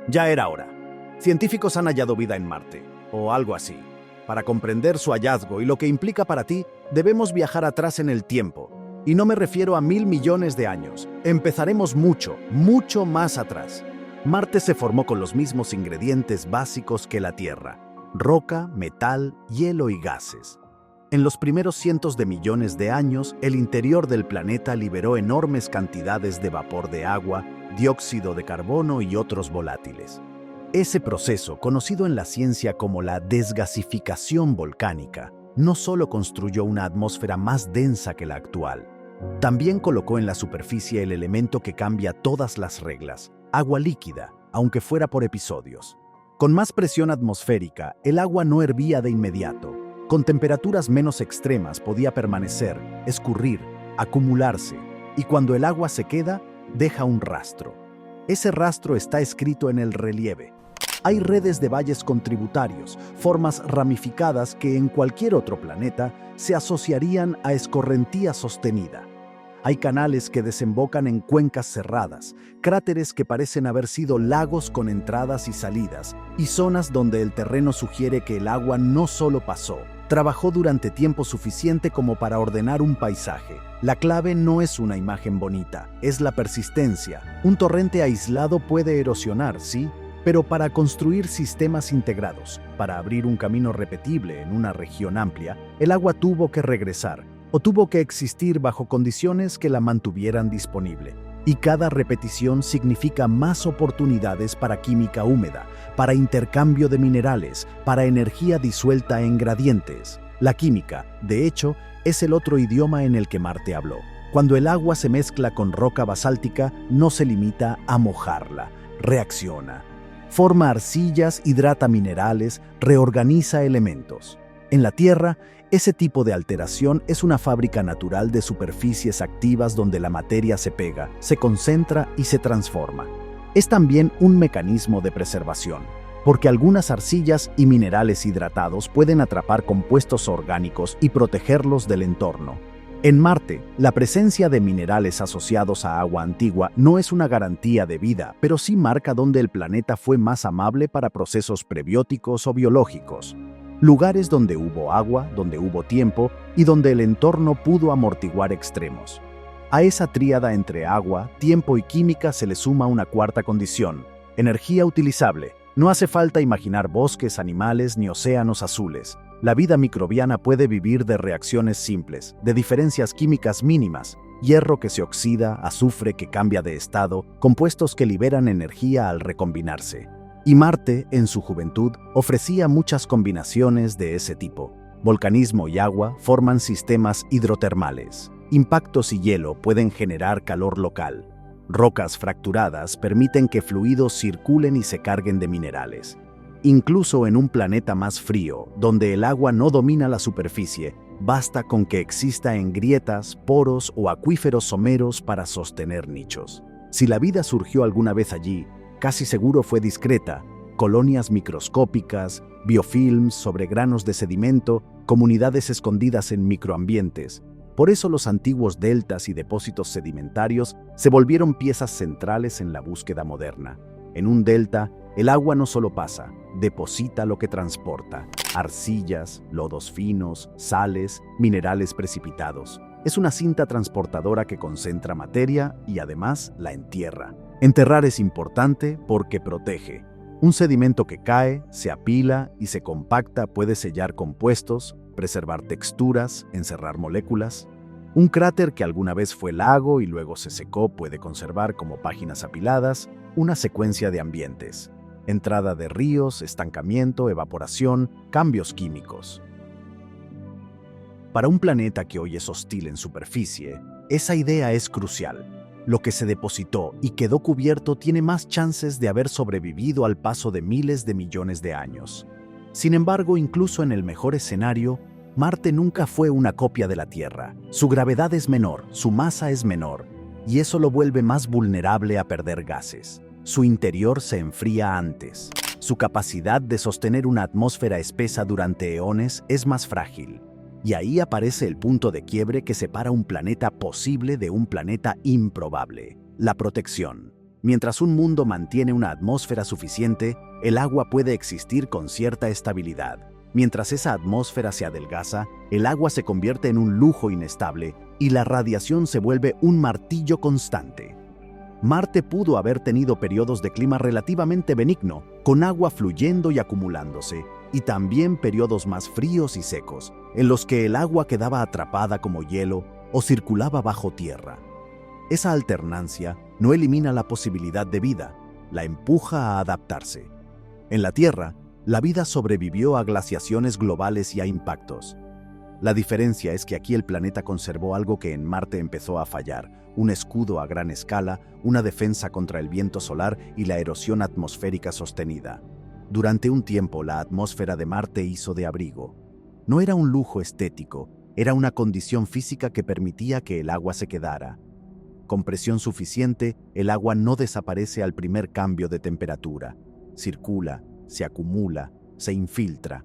Ya era hora. Científicos han hallado vida en Marte, o algo así. Para comprender su hallazgo y lo que implica para ti, debemos viajar atrás en el tiempo. Y no me refiero a 1.000 millones de años. Empezaremos mucho, mucho más atrás. Marte se formó con los mismos ingredientes básicos que la Tierra: roca, metal, hielo y gases. En los primeros cientos de millones de años, el interior del planeta liberó enormes cantidades de vapor de agua, dióxido de carbono y otros volátiles. Ese proceso, conocido en la ciencia como la desgasificación volcánica, no solo construyó una atmósfera más densa que la actual, también colocó en la superficie el elemento que cambia todas las reglas: agua líquida, aunque fuera por episodios. Con más presión atmosférica, el agua no hervía de inmediato. Con temperaturas menos extremas podía permanecer, escurrir, acumularse, y cuando el agua se queda, deja un rastro. Ese rastro está escrito en el relieve. Hay redes de valles contributarios, formas ramificadas que en cualquier otro planeta se asociarían a escorrentía sostenida. Hay canales que desembocan en cuencas cerradas, cráteres que parecen haber sido lagos con entradas y salidas, y zonas donde el terreno sugiere que el agua no solo pasó, trabajó durante tiempo suficiente como para ordenar un paisaje. La clave no es una imagen bonita, es la persistencia. Un torrente aislado puede erosionar, sí, pero para construir sistemas integrados, para abrir un camino repetible en una región amplia, el agua tuvo que regresar, o tuvo que existir bajo condiciones que la mantuvieran disponible. Y cada repetición significa más oportunidades para química húmeda, para intercambio de minerales, para energía disuelta en gradientes. La química, de hecho, es el otro idioma en el que Marte habló. Cuando el agua se mezcla con roca basáltica, no se limita a mojarla, reacciona. Forma arcillas, hidrata minerales, reorganiza elementos. En la Tierra, ese tipo de alteración es una fábrica natural de superficies activas donde la materia se pega, se concentra y se transforma. Es también un mecanismo de preservación, porque algunas arcillas y minerales hidratados pueden atrapar compuestos orgánicos y protegerlos del entorno. En Marte, la presencia de minerales asociados a agua antigua no es una garantía de vida, pero sí marca dónde el planeta fue más amable para procesos prebióticos o biológicos. Lugares donde hubo agua, donde hubo tiempo y donde el entorno pudo amortiguar extremos. A esa tríada entre agua, tiempo y química se le suma una cuarta condición: energía utilizable. No hace falta imaginar bosques, animales ni océanos azules. La vida microbiana puede vivir de reacciones simples, de diferencias químicas mínimas: hierro que se oxida, azufre que cambia de estado, compuestos que liberan energía al recombinarse. Y Marte, en su juventud, ofrecía muchas combinaciones de ese tipo. Volcanismo y agua forman sistemas hidrotermales. Impactos y hielo pueden generar calor local. Rocas fracturadas permiten que fluidos circulen y se carguen de minerales. Incluso en un planeta más frío, donde el agua no domina la superficie, basta con que exista en grietas, poros o acuíferos someros para sostener nichos. Si la vida surgió alguna vez allí, casi seguro fue discreta: colonias microscópicas, biofilms sobre granos de sedimento, comunidades escondidas en microambientes. Por eso los antiguos deltas y depósitos sedimentarios se volvieron piezas centrales en la búsqueda moderna. En un delta, el agua no solo pasa, deposita lo que transporta: arcillas, lodos finos, sales, minerales precipitados. Es una cinta transportadora que concentra materia y además la entierra. Enterrar es importante porque protege. Un sedimento que cae, se apila y se compacta puede sellar compuestos, preservar texturas, encerrar moléculas. Un cráter que alguna vez fue lago y luego se secó puede conservar como páginas apiladas una secuencia de ambientes: entrada de ríos, estancamiento, evaporación, cambios químicos. Para un planeta que hoy es hostil en superficie, esa idea es crucial. Lo que se depositó y quedó cubierto tiene más chances de haber sobrevivido al paso de miles de millones de años. Sin embargo, incluso en el mejor escenario, Marte nunca fue una copia de la Tierra. Su gravedad es menor, su masa es menor, y eso lo vuelve más vulnerable a perder gases. Su interior se enfría antes. Su capacidad de sostener una atmósfera espesa durante eones es más frágil. Y ahí aparece el punto de quiebre que separa un planeta posible de un planeta improbable: la protección. Mientras un mundo mantiene una atmósfera suficiente, el agua puede existir con cierta estabilidad. Mientras esa atmósfera se adelgaza, el agua se convierte en un lujo inestable y la radiación se vuelve un martillo constante. Marte pudo haber tenido periodos de clima relativamente benigno, con agua fluyendo y acumulándose, y también periodos más fríos y secos, en los que el agua quedaba atrapada como hielo o circulaba bajo tierra. Esa alternancia no elimina la posibilidad de vida, la empuja a adaptarse. En la Tierra, la vida sobrevivió a glaciaciones globales y a impactos. La diferencia es que aquí el planeta conservó algo que en Marte empezó a fallar: un escudo a gran escala, una defensa contra el viento solar y la erosión atmosférica sostenida. Durante un tiempo, la atmósfera de Marte hizo de abrigo. No era un lujo estético, era una condición física que permitía que el agua se quedara. Con presión suficiente, el agua no desaparece al primer cambio de temperatura. Circula, se acumula, se infiltra.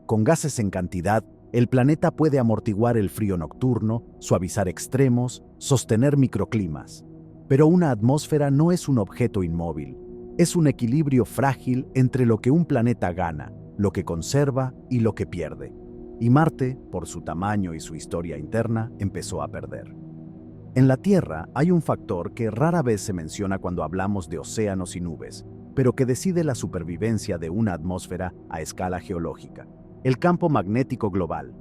Con gases en cantidad, el planeta puede amortiguar el frío nocturno, suavizar extremos, sostener microclimas. Pero una atmósfera no es un objeto inmóvil. Es un equilibrio frágil entre lo que un planeta gana, lo que conserva y lo que pierde. Y Marte, por su tamaño y su historia interna, empezó a perder. En la Tierra hay un factor que rara vez se menciona cuando hablamos de océanos y nubes, pero que decide la supervivencia de una atmósfera a escala geológica: el campo magnético global.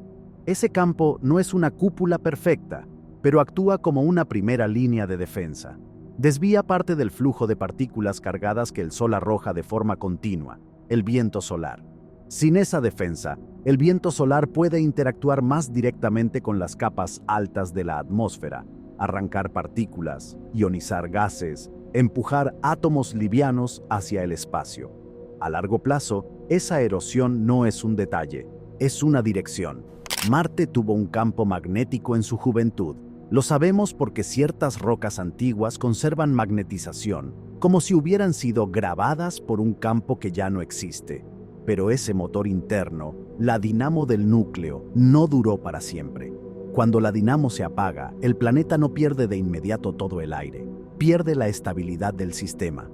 Ese campo no es una cúpula perfecta, pero actúa como una primera línea de defensa. Desvía parte del flujo de partículas cargadas que el Sol arroja de forma continua, el viento solar. Sin esa defensa, el viento solar puede interactuar más directamente con las capas altas de la atmósfera, arrancar partículas, ionizar gases, empujar átomos livianos hacia el espacio. A largo plazo, esa erosión no es un detalle, es una dirección. Marte tuvo un campo magnético en su juventud. Lo sabemos porque ciertas rocas antiguas conservan magnetización, como si hubieran sido grabadas por un campo que ya no existe. Pero ese motor interno, la dinamo del núcleo, no duró para siempre. Cuando la dinamo se apaga, el planeta no pierde de inmediato todo el aire, pierde la estabilidad del sistema.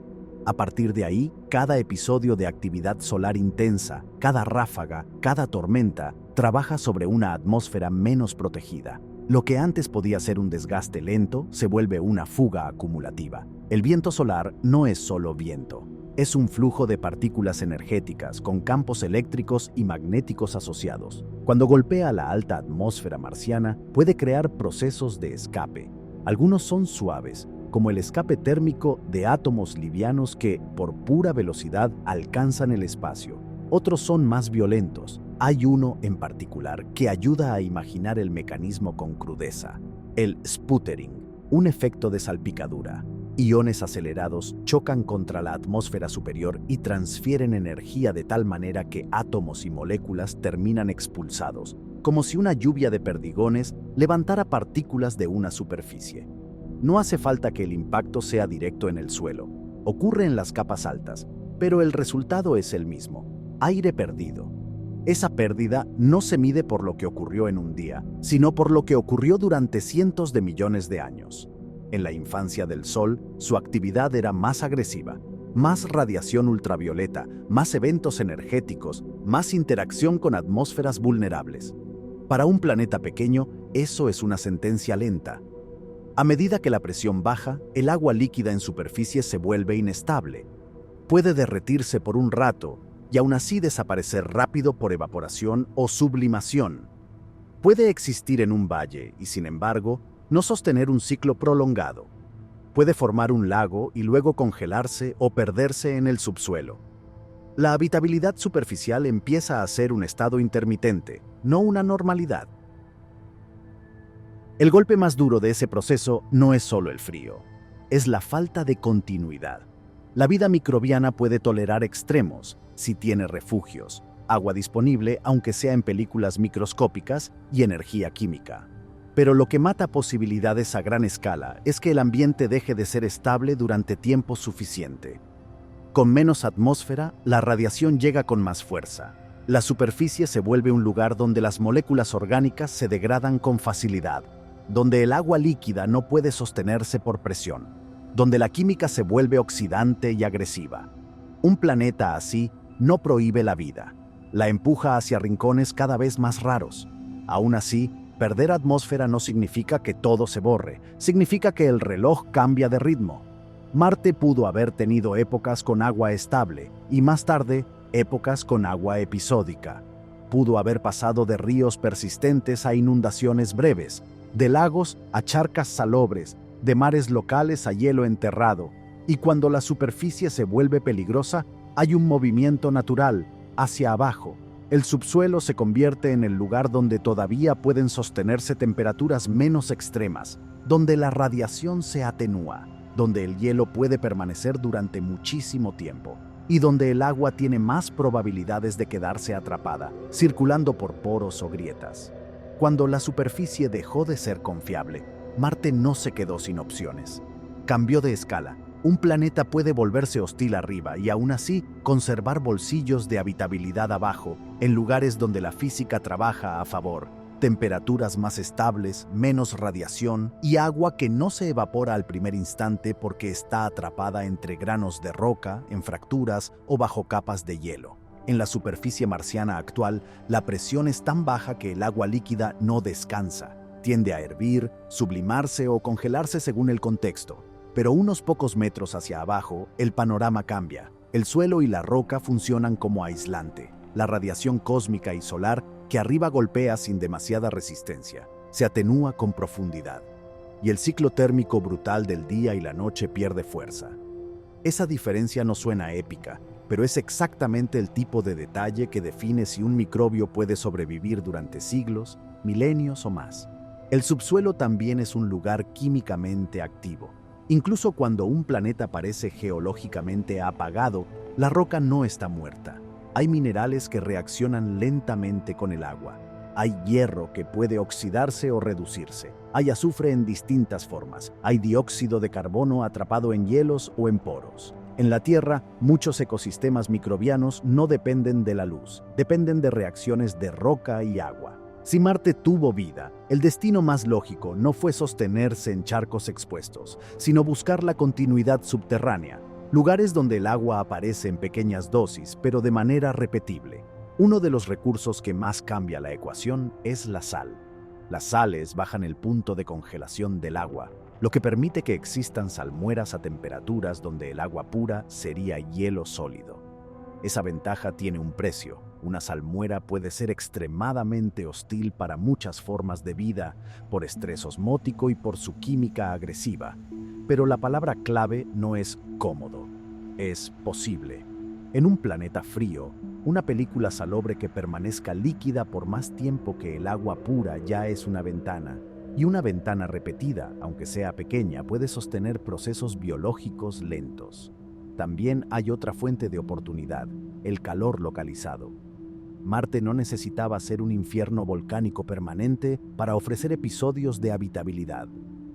A partir de ahí, cada episodio de actividad solar intensa, cada ráfaga, cada tormenta, trabaja sobre una atmósfera menos protegida. Lo que antes podía ser un desgaste lento se vuelve una fuga acumulativa. El viento solar no es solo viento. Es un flujo de partículas energéticas con campos eléctricos y magnéticos asociados. Cuando golpea la alta atmósfera marciana, puede crear procesos de escape. Algunos son suaves, como el escape térmico de átomos livianos que, por pura velocidad, alcanzan el espacio. Otros son más violentos. Hay uno en particular que ayuda a imaginar el mecanismo con crudeza: el sputtering, un efecto de salpicadura. Iones acelerados chocan contra la atmósfera superior y transfieren energía de tal manera que átomos y moléculas terminan expulsados, como si una lluvia de perdigones levantara partículas de una superficie. No hace falta que el impacto sea directo en el suelo. Ocurre en las capas altas, pero el resultado es el mismo: aire perdido. Esa pérdida no se mide por lo que ocurrió en un día, sino por lo que ocurrió durante cientos de millones de años. En la infancia del Sol, su actividad era más agresiva: más radiación ultravioleta, más eventos energéticos, más interacción con atmósferas vulnerables. Para un planeta pequeño, eso es una sentencia lenta. A medida que la presión baja, el agua líquida en superficie se vuelve inestable. Puede derretirse por un rato y aún así desaparecer rápido por evaporación o sublimación. Puede existir en un valle y, sin embargo, no sostener un ciclo prolongado. Puede formar un lago y luego congelarse o perderse en el subsuelo. La habitabilidad superficial empieza a ser un estado intermitente, no una normalidad. El golpe más duro de ese proceso no es solo el frío, es la falta de continuidad. La vida microbiana puede tolerar extremos si tiene refugios, agua disponible aunque sea en películas microscópicas y energía química. Pero lo que mata posibilidades a gran escala es que el ambiente deje de ser estable durante tiempo suficiente. Con menos atmósfera, la radiación llega con más fuerza. La superficie se vuelve un lugar donde las moléculas orgánicas se degradan con facilidad, donde el agua líquida no puede sostenerse por presión. donde la química se vuelve oxidante y agresiva. Un planeta así no prohíbe la vida, la empuja hacia rincones cada vez más raros. Aún así, perder atmósfera no significa que todo se borre, significa que el reloj cambia de ritmo. Marte pudo haber tenido épocas con agua estable y más tarde épocas con agua episódica. Pudo haber pasado de ríos persistentes a inundaciones breves, de lagos a charcas salobres, de mares locales a hielo enterrado, y cuando la superficie se vuelve peligrosa, hay un movimiento natural, hacia abajo. El subsuelo se convierte en el lugar donde todavía pueden sostenerse temperaturas menos extremas, donde la radiación se atenúa, donde el hielo puede permanecer durante muchísimo tiempo, y donde el agua tiene más probabilidades de quedarse atrapada, circulando por poros o grietas. Cuando la superficie dejó de ser confiable, Marte no se quedó sin opciones. Cambió de escala. Un planeta puede volverse hostil arriba y aún así conservar bolsillos de habitabilidad abajo, en lugares donde la física trabaja a favor. Temperaturas más estables, menos radiación y agua que no se evapora al primer instante porque está atrapada entre granos de roca, en fracturas o bajo capas de hielo. En la superficie marciana actual, la presión es tan baja que el agua líquida no descansa. Tiende a hervir, sublimarse o congelarse según el contexto. Pero unos pocos metros hacia abajo, el panorama cambia. El suelo y la roca funcionan como aislante. La radiación cósmica y solar que arriba golpea sin demasiada resistencia, se atenúa con profundidad. Y el ciclo térmico brutal del día y la noche pierde fuerza. Esa diferencia no suena épica, pero es exactamente el tipo de detalle que define si un microbio puede sobrevivir durante siglos, milenios o más. El subsuelo también es un lugar químicamente activo. Incluso cuando un planeta parece geológicamente apagado, la roca no está muerta. Hay minerales que reaccionan lentamente con el agua. Hay hierro que puede oxidarse o reducirse. Hay azufre en distintas formas. Hay dióxido de carbono atrapado en hielos o en poros. En la Tierra, muchos ecosistemas microbianos no dependen de la luz, dependen de reacciones de roca y agua. Si Marte tuvo vida, el destino más lógico no fue sostenerse en charcos expuestos, sino buscar la continuidad subterránea, lugares donde el agua aparece en pequeñas dosis, pero de manera repetible. Uno de los recursos que más cambia la ecuación es la sal. Las sales bajan el punto de congelación del agua, lo que permite que existan salmueras a temperaturas donde el agua pura sería hielo sólido. Esa ventaja tiene un precio. Una salmuera puede ser extremadamente hostil para muchas formas de vida, por estrés osmótico y por su química agresiva. Pero la palabra clave no es cómodo, es posible. En un planeta frío, una película salobre que permanezca líquida por más tiempo que el agua pura ya es una ventana. Y una ventana repetida, aunque sea pequeña, puede sostener procesos biológicos lentos. También hay otra fuente de oportunidad, el calor localizado. Marte no necesitaba ser un infierno volcánico permanente para ofrecer episodios de habitabilidad.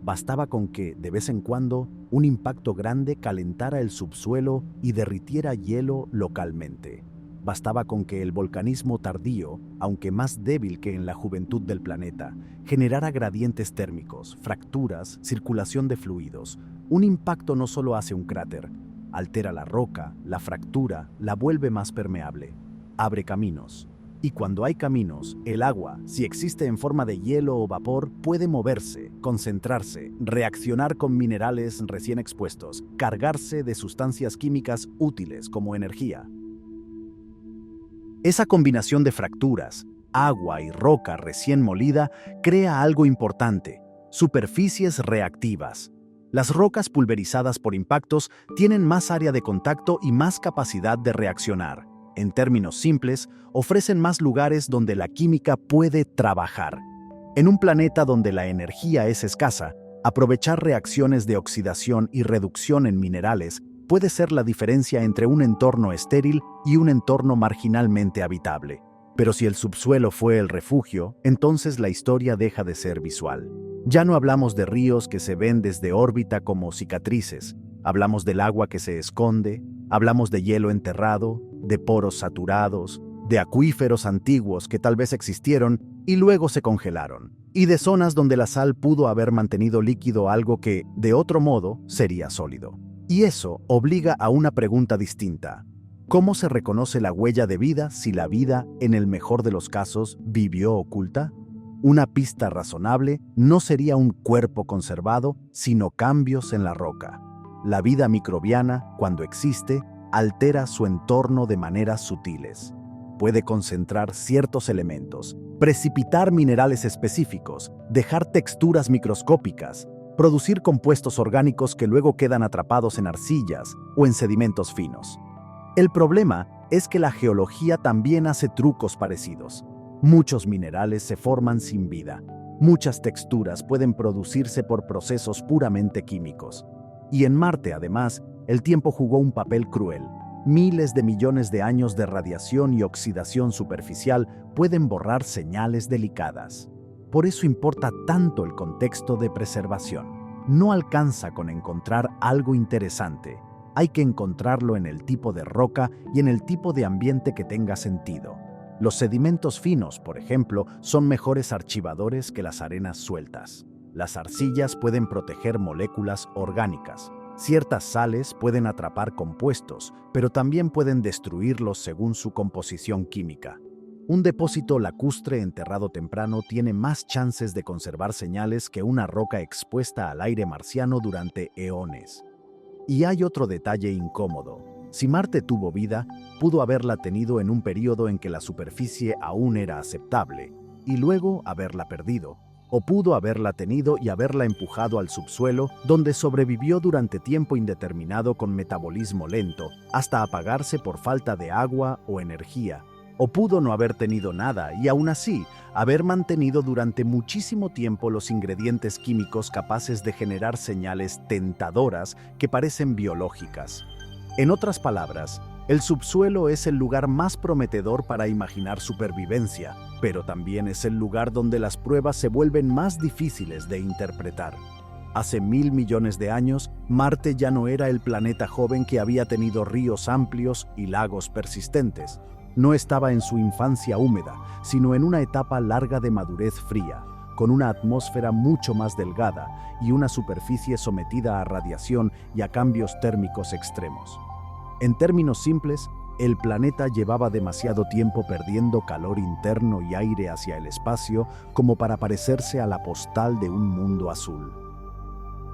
Bastaba con que, de vez en cuando, un impacto grande calentara el subsuelo y derritiera hielo localmente. Bastaba con que el volcanismo tardío, aunque más débil que en la juventud del planeta, generara gradientes térmicos, fracturas, circulación de fluidos. Un impacto no solo hace un cráter, altera la roca, la fractura, la vuelve más permeable, abre caminos. Y cuando hay caminos, el agua, si existe en forma de hielo o vapor, puede moverse, concentrarse, reaccionar con minerales recién expuestos, cargarse de sustancias químicas útiles como energía. Esa combinación de fracturas, agua y roca recién molida crea algo importante: superficies reactivas. Las rocas pulverizadas por impactos tienen más área de contacto y más capacidad de reaccionar. En términos simples, ofrecen más lugares donde la química puede trabajar. En un planeta donde la energía es escasa, aprovechar reacciones de oxidación y reducción en minerales puede ser la diferencia entre un entorno estéril y un entorno marginalmente habitable. Pero si el subsuelo fue el refugio, entonces la historia deja de ser visual. Ya no hablamos de ríos que se ven desde órbita como cicatrices, hablamos del agua que se esconde, hablamos de hielo enterrado, de poros saturados, de acuíferos antiguos que tal vez existieron y luego se congelaron. y de zonas donde la sal pudo haber mantenido líquido algo que, de otro modo, sería sólido. Y eso obliga a una pregunta distinta. ¿Cómo se reconoce la huella de vida si la vida, en el mejor de los casos, vivió oculta? Una pista razonable no sería un cuerpo conservado, sino cambios en la roca. La vida microbiana, cuando existe, altera su entorno de maneras sutiles. Puede concentrar ciertos elementos, precipitar minerales específicos, dejar texturas microscópicas, producir compuestos orgánicos que luego quedan atrapados en arcillas o en sedimentos finos. El problema es que la geología también hace trucos parecidos. Muchos minerales se forman sin vida. Muchas texturas pueden producirse por procesos puramente químicos. Y en Marte, además, el tiempo jugó un papel cruel. Miles de millones de años de radiación y oxidación superficial pueden borrar señales delicadas. Por eso importa tanto el contexto de preservación. No alcanza con encontrar algo interesante. Hay que encontrarlo en el tipo de roca y en el tipo de ambiente que tenga sentido. Los sedimentos finos, por ejemplo, son mejores archivadores que las arenas sueltas. Las arcillas pueden proteger moléculas orgánicas. Ciertas sales pueden atrapar compuestos, pero también pueden destruirlos según su composición química. Un depósito lacustre enterrado temprano tiene más chances de conservar señales que una roca expuesta al aire marciano durante eones. Y hay otro detalle incómodo. Si Marte tuvo vida, pudo haberla tenido en un periodo en que la superficie aún era aceptable, y luego haberla perdido. O pudo haberla tenido y haberla empujado al subsuelo, donde sobrevivió durante tiempo indeterminado con metabolismo lento, hasta apagarse por falta de agua o energía. O pudo no haber tenido nada y aún así haber mantenido durante muchísimo tiempo los ingredientes químicos capaces de generar señales tentadoras que parecen biológicas. En otras palabras, el subsuelo es el lugar más prometedor para imaginar supervivencia, pero también es el lugar donde las pruebas se vuelven más difíciles de interpretar. Hace 1.000 millones de años, Marte ya no era el planeta joven que había tenido ríos amplios y lagos persistentes. No estaba en su infancia húmeda, sino en una etapa larga de madurez fría, con una atmósfera mucho más delgada y una superficie sometida a radiación y a cambios térmicos extremos. En términos simples, el planeta llevaba demasiado tiempo perdiendo calor interno y aire hacia el espacio como para parecerse a la postal de un mundo azul.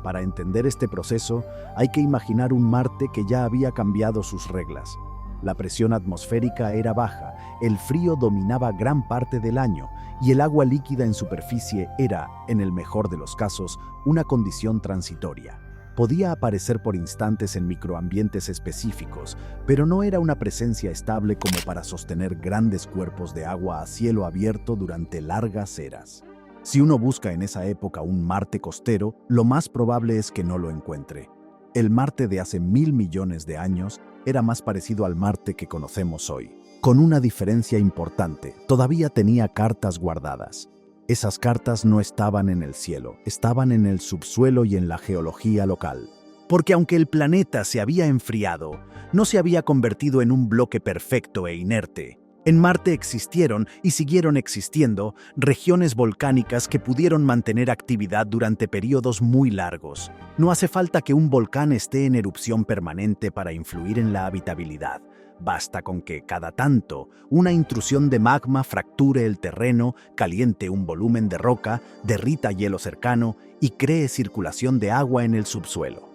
Para entender este proceso, hay que imaginar un Marte que ya había cambiado sus reglas. La presión atmosférica era baja, el frío dominaba gran parte del año y el agua líquida en superficie era, en el mejor de los casos, una condición transitoria. Podía aparecer por instantes en microambientes específicos, pero no era una presencia estable como para sostener grandes cuerpos de agua a cielo abierto durante largas eras. Si uno busca en esa época un Marte costero, lo más probable es que no lo encuentre. El Marte de hace 1.000 millones de años era más parecido al Marte que conocemos hoy. Con una diferencia importante, todavía tenía cartas guardadas. Esas cartas no estaban en el cielo, estaban en el subsuelo y en la geología local. Porque aunque el planeta se había enfriado, no se había convertido en un bloque perfecto e inerte. En Marte existieron y siguieron existiendo regiones volcánicas que pudieron mantener actividad durante periodos muy largos. No hace falta que un volcán esté en erupción permanente para influir en la habitabilidad. Basta con que, cada tanto, una intrusión de magma fracture el terreno, caliente un volumen de roca, derrita hielo cercano y cree circulación de agua en el subsuelo.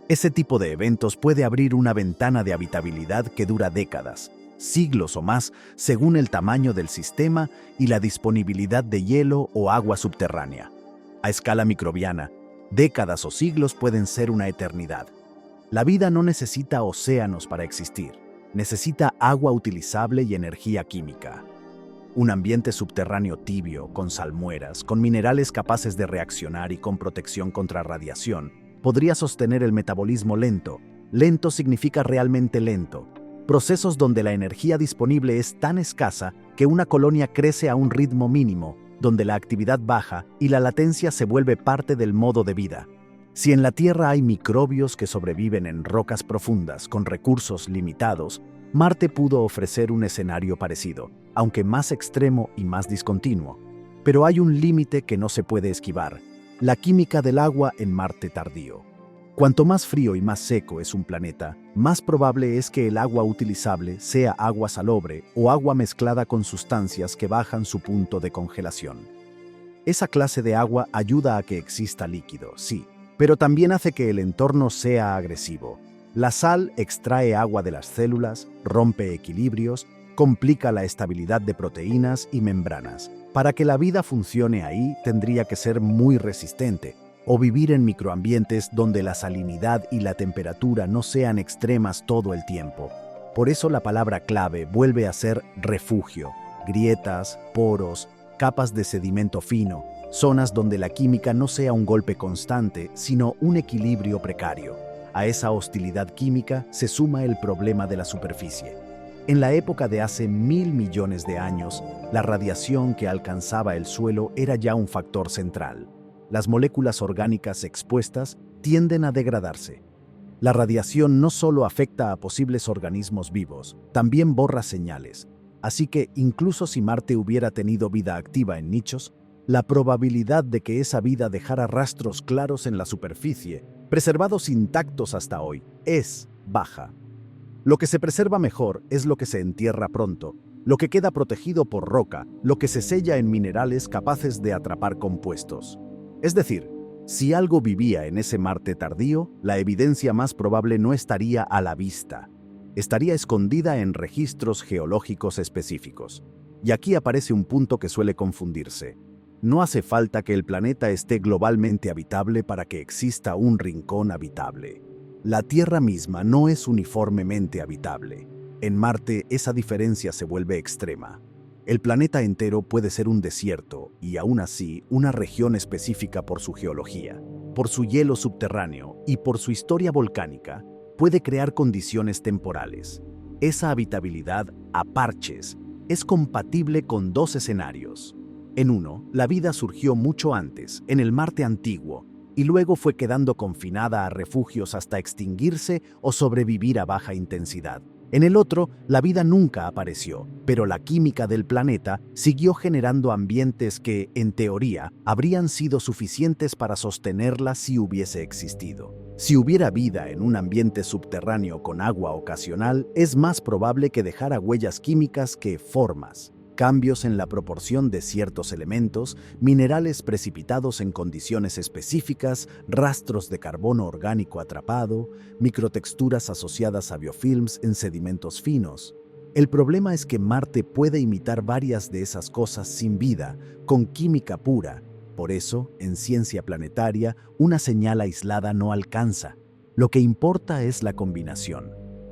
Ese tipo de eventos puede abrir una ventana de habitabilidad que dura décadas, siglos o más, según el tamaño del sistema y la disponibilidad de hielo o agua subterránea. A escala microbiana, décadas o siglos pueden ser una eternidad. La vida no necesita océanos para existir. Necesita agua utilizable y energía química. Un ambiente subterráneo tibio, con salmueras, con minerales capaces de reaccionar y con protección contra radiación, podría sostener el metabolismo lento. Lento significa realmente lento. Procesos donde la energía disponible es tan escasa que una colonia crece a un ritmo mínimo, donde la actividad baja y la latencia se vuelve parte del modo de vida. Si en la Tierra hay microbios que sobreviven en rocas profundas con recursos limitados, Marte pudo ofrecer un escenario parecido, aunque más extremo y más discontinuo. Pero hay un límite que no se puede esquivar: la química del agua en Marte tardío. Cuanto más frío y más seco es un planeta, más probable es que el agua utilizable sea agua salobre o agua mezclada con sustancias que bajan su punto de congelación. Esa clase de agua ayuda a que exista líquido, sí, pero también hace que el entorno sea agresivo. La sal extrae agua de las células, rompe equilibrios, complica la estabilidad de proteínas y membranas. Para que la vida funcione ahí, tendría que ser muy resistente, o vivir en microambientes donde la salinidad y la temperatura no sean extremas todo el tiempo. Por eso la palabra clave vuelve a ser refugio: grietas, poros, capas de sedimento fino, zonas donde la química no sea un golpe constante, sino un equilibrio precario. A esa hostilidad química se suma el problema de la superficie. En la época de hace 1.000 millones de años, la radiación que alcanzaba el suelo era ya un factor central. Las moléculas orgánicas expuestas tienden a degradarse. La radiación no solo afecta a posibles organismos vivos, también borra señales. Así que, incluso si Marte hubiera tenido vida activa en nichos, la probabilidad de que esa vida dejara rastros claros en la superficie, preservados intactos hasta hoy, es baja. Lo que se preserva mejor es lo que se entierra pronto, lo que queda protegido por roca, lo que se sella en minerales capaces de atrapar compuestos. Es decir, si algo vivía en ese Marte tardío, la evidencia más probable no estaría a la vista. Estaría escondida en registros geológicos específicos. Y aquí aparece un punto que suele confundirse. No hace falta que el planeta esté globalmente habitable para que exista un rincón habitable. La Tierra misma no es uniformemente habitable. En Marte esa diferencia se vuelve extrema. El planeta entero puede ser un desierto y aún así una región específica por su geología, por su hielo subterráneo y por su historia volcánica, puede crear condiciones temporales. Esa habitabilidad a parches es compatible con dos escenarios. En uno, la vida surgió mucho antes, en el Marte antiguo, y luego fue quedando confinada a refugios hasta extinguirse o sobrevivir a baja intensidad. En el otro, la vida nunca apareció, pero la química del planeta siguió generando ambientes que, en teoría, habrían sido suficientes para sostenerla si hubiese existido. Si hubiera vida en un ambiente subterráneo con agua ocasional, es más probable que dejara huellas químicas que formas. Cambios en la proporción de ciertos elementos, minerales precipitados en condiciones específicas, rastros de carbono orgánico atrapado, microtexturas asociadas a biofilms en sedimentos finos. El problema es que Marte puede imitar varias de esas cosas sin vida, con química pura. Por eso, en ciencia planetaria, una señal aislada no alcanza. Lo que importa es la combinación.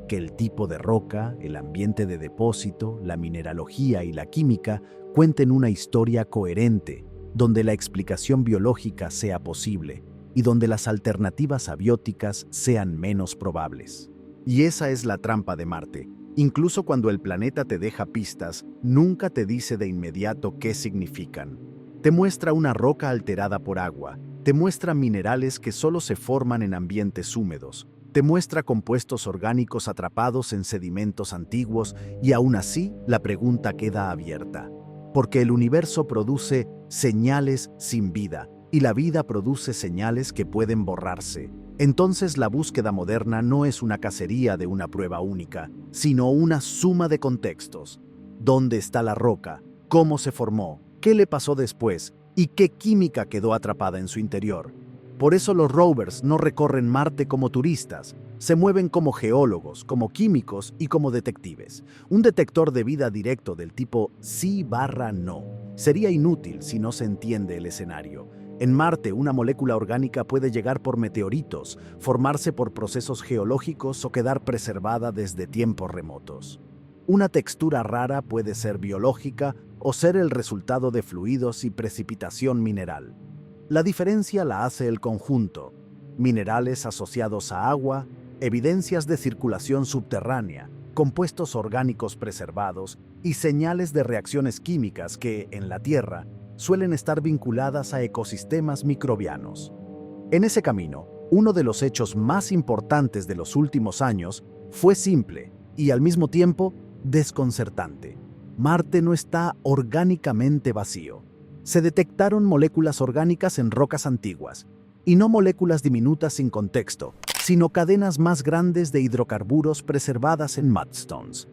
Que el tipo de roca, el ambiente de depósito, la mineralogía y la química cuenten una historia coherente, donde la explicación biológica sea posible y donde las alternativas abióticas sean menos probables. Y esa es la trampa de Marte. Incluso cuando el planeta te deja pistas, nunca te dice de inmediato qué significan. Te muestra una roca alterada por agua, te muestra minerales que solo se forman en ambientes húmedos, te muestra compuestos orgánicos atrapados en sedimentos antiguos y aún así la pregunta queda abierta. Porque el universo produce señales sin vida y la vida produce señales que pueden borrarse. Entonces la búsqueda moderna no es una cacería de una prueba única, sino una suma de contextos. ¿Dónde está la roca? ¿Cómo se formó? ¿Qué le pasó después? ¿Y qué química quedó atrapada en su interior? Por eso los rovers no recorren Marte como turistas, se mueven como geólogos, como químicos y como detectives. Un detector de vida directo del tipo sí/no sería inútil si no se entiende el escenario. En Marte, una molécula orgánica puede llegar por meteoritos, formarse por procesos geológicos o quedar preservada desde tiempos remotos. Una textura rara puede ser biológica o ser el resultado de fluidos y precipitación mineral. La diferencia la hace el conjunto: minerales asociados a agua, evidencias de circulación subterránea, compuestos orgánicos preservados y señales de reacciones químicas que, en la Tierra, suelen estar vinculadas a ecosistemas microbianos. En ese camino, uno de los hechos más importantes de los últimos años fue simple y, al mismo tiempo, desconcertante. Marte no está orgánicamente vacío. Se detectaron moléculas orgánicas en rocas antiguas, y no moléculas diminutas sin contexto, sino cadenas más grandes de hidrocarburos preservadas en mudstones.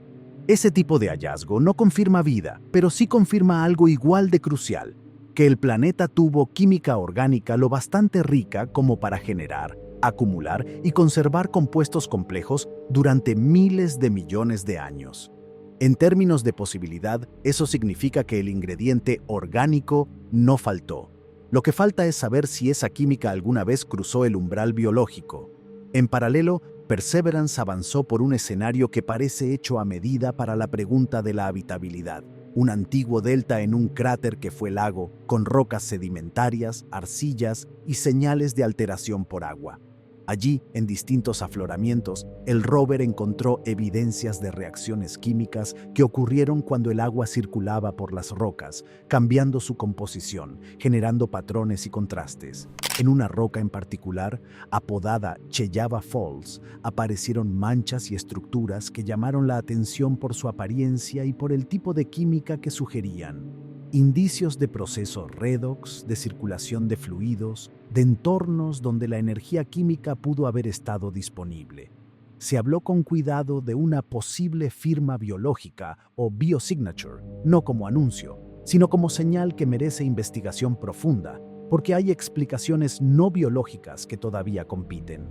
Ese tipo de hallazgo no confirma vida, pero sí confirma algo igual de crucial, que el planeta tuvo química orgánica lo bastante rica como para generar, acumular y conservar compuestos complejos durante miles de millones de años. En términos de posibilidad, eso significa que el ingrediente orgánico no faltó. Lo que falta es saber si esa química alguna vez cruzó el umbral biológico. En paralelo, Perseverance avanzó por un escenario que parece hecho a medida para la pregunta de la habitabilidad. Un antiguo delta en un cráter que fue lago, con rocas sedimentarias, arcillas y señales de alteración por agua. Allí, en distintos afloramientos, el rover encontró evidencias de reacciones químicas que ocurrieron cuando el agua circulaba por las rocas, cambiando su composición, generando patrones y contrastes. En una roca en particular, apodada Cheyava Falls, aparecieron manchas y estructuras que llamaron la atención por su apariencia y por el tipo de química que sugerían. Indicios de procesos redox, de circulación de fluidos, de entornos donde la energía química pudo haber estado disponible. Se habló con cuidado de una posible firma biológica o biosignature, no como anuncio, sino como señal que merece investigación profunda, porque hay explicaciones no biológicas que todavía compiten.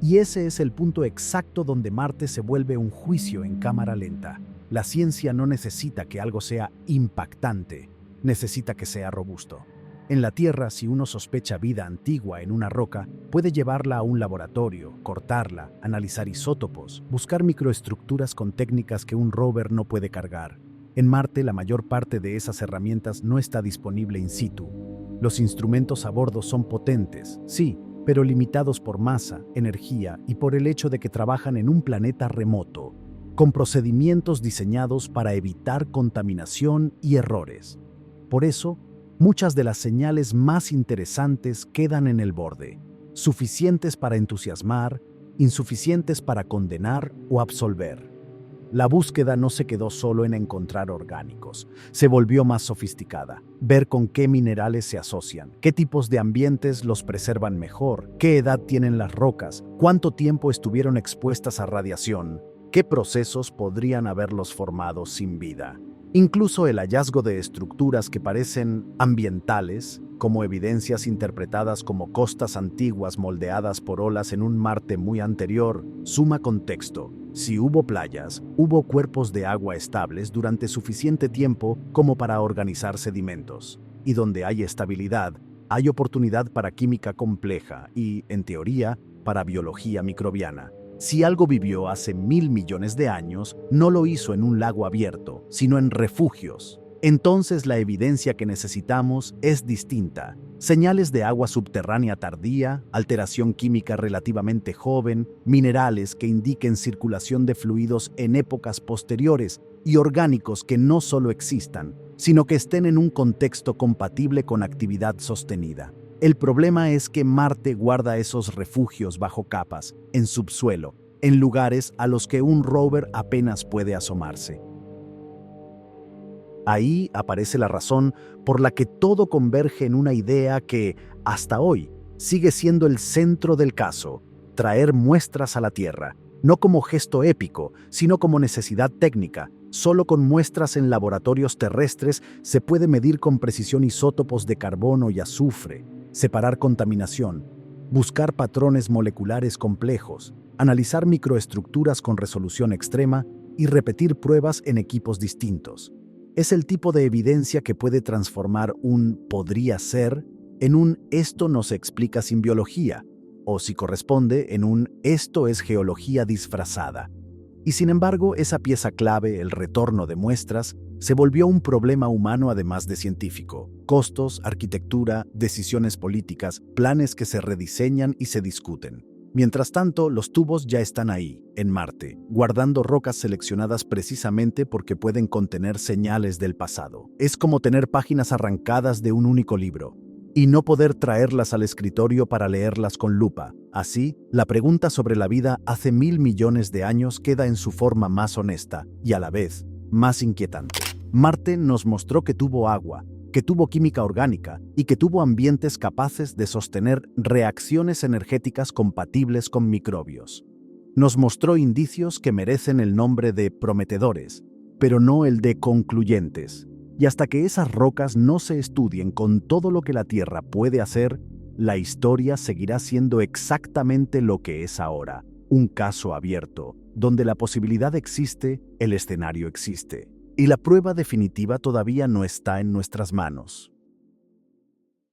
Y ese es el punto exacto donde Marte se vuelve un juicio en cámara lenta. La ciencia no necesita que algo sea impactante, necesita que sea robusto. En la Tierra, si uno sospecha vida antigua en una roca, puede llevarla a un laboratorio, cortarla, analizar isótopos, buscar microestructuras con técnicas que un rover no puede cargar. En Marte, la mayor parte de esas herramientas no está disponible in situ. Los instrumentos a bordo son potentes, sí, pero limitados por masa, energía y por el hecho de que trabajan en un planeta remoto, con procedimientos diseñados para evitar contaminación y errores. Por eso, muchas de las señales más interesantes quedan en el borde, suficientes para entusiasmar, insuficientes para condenar o absolver. La búsqueda no se quedó solo en encontrar orgánicos, se volvió más sofisticada. Ver con qué minerales se asocian, qué tipos de ambientes los preservan mejor, qué edad tienen las rocas, cuánto tiempo estuvieron expuestas a radiación, qué procesos podrían haberlos formado sin vida. Incluso el hallazgo de estructuras que parecen ambientales, como evidencias interpretadas como costas antiguas moldeadas por olas en un Marte muy anterior, suma contexto. Si hubo playas, hubo cuerpos de agua estables durante suficiente tiempo como para organizar sedimentos. Y donde hay estabilidad, hay oportunidad para química compleja y, en teoría, para biología microbiana. Si algo vivió hace 1000 millones de años, no lo hizo en un lago abierto, sino en refugios. Entonces la evidencia que necesitamos es distinta. Señales de agua subterránea tardía, alteración química relativamente joven, minerales que indiquen circulación de fluidos en épocas posteriores y orgánicos que no solo existan, sino que estén en un contexto compatible con actividad sostenida. El problema es que Marte guarda esos refugios bajo capas, en subsuelo, en lugares a los que un rover apenas puede asomarse. Ahí aparece la razón por la que todo converge en una idea que, hasta hoy, sigue siendo el centro del caso: traer muestras a la Tierra, no como gesto épico, sino como necesidad técnica. Solo con muestras en laboratorios terrestres se puede medir con precisión isótopos de carbono y azufre, separar contaminación, buscar patrones moleculares complejos, analizar microestructuras con resolución extrema y repetir pruebas en equipos distintos. Es el tipo de evidencia que puede transformar un "podría ser" en un "esto no se explica sin biología", o, si corresponde, en un "esto es geología disfrazada". Y sin embargo, esa pieza clave, el retorno de muestras, se volvió un problema humano además de científico. Costos, arquitectura, decisiones políticas, planes que se rediseñan y se discuten. Mientras tanto, los tubos ya están ahí, en Marte, guardando rocas seleccionadas precisamente porque pueden contener señales del pasado. Es como tener páginas arrancadas de un único libro y no poder traerlas al escritorio para leerlas con lupa. Así, la pregunta sobre la vida hace 1000 millones de años queda en su forma más honesta y, a la vez, más inquietante. Marte nos mostró que tuvo agua, que tuvo química orgánica y que tuvo ambientes capaces de sostener reacciones energéticas compatibles con microbios. Nos mostró indicios que merecen el nombre de prometedores, pero no el de concluyentes. Y hasta que esas rocas no se estudien con todo lo que la Tierra puede hacer, la historia seguirá siendo exactamente lo que es ahora, un caso abierto, donde la posibilidad existe, el escenario existe, y la prueba definitiva todavía no está en nuestras manos.